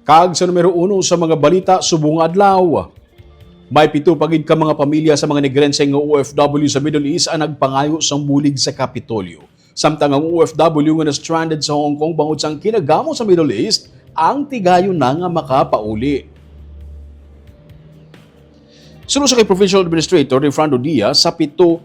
Kag sa numero 1 sa mga balita subong adlaw. May 7 pagid ka mga pamilya sa mga negrenseng nga OFW sa Middle East ang nagpangayo sang bulig sa Kapitolyo. Samtang ang OFW nga na-stranded sa Hong Kong bangod sang kinagamo sa Middle East, ang tigayon na nga makapauli. Sunod sa kay Provincial Administrator ni Fernando Diaz, sa 7-3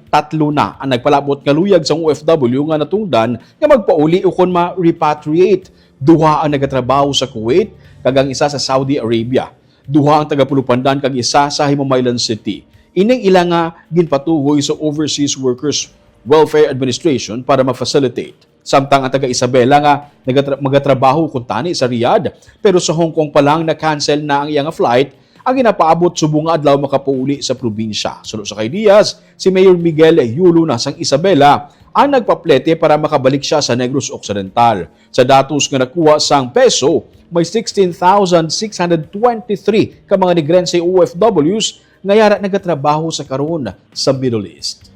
na ang nagpalabot nga luyag sa OFW nga natungdan nga magpauli o kon ma-repatriate. Duha ang nagatrabaho sa Kuwait, kag ang isa sa Saudi Arabia. Duha ang taga-Pulupandan kag isa sa Himamaylan City. Ining ila nga ginpatuhoy sa Overseas Workers Welfare Administration para ma-facilitate. Samtang ang taga-Isabela nga magatrabaho kuntani sa Riyadh, pero sa Hong Kong pa lang na-cancel na ang iyang flight, ang ginapaabot subong nga adlaw makapauli sa probinsya. Sunod sa kay Diaz, si Mayor Miguel Yulo na sang Isabela ang nagpaplete para makabalik siya sa Negros Occidental. Sa datos nga nakuha sang peso, may 16,623 ka mga negrense OFWs nga yara nagatrabaho sa karon sa Middle East.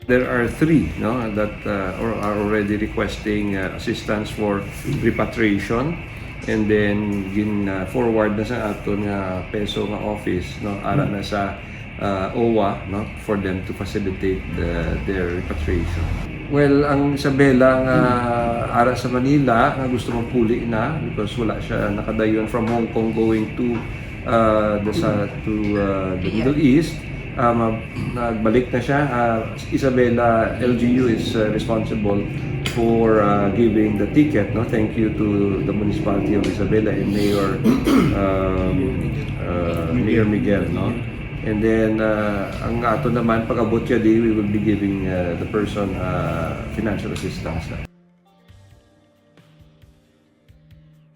There are 3 that are already requesting assistance for repatriation, and then forward na sa aton nga peso nga office ara na sa OWA for them to facilitate their repatriation. Well, ang Isabela nga ara sa Manila nga gusto magpuli na because wala siya nakadayon from Hong Kong going to the Middle East. Nagbalik na siya. Isabela LGU is responsible for giving the ticket. Thank you to the municipality of Isabela and Mayor Miguel. And then ang ato naman pag abot siya we will be giving the person financial assistance.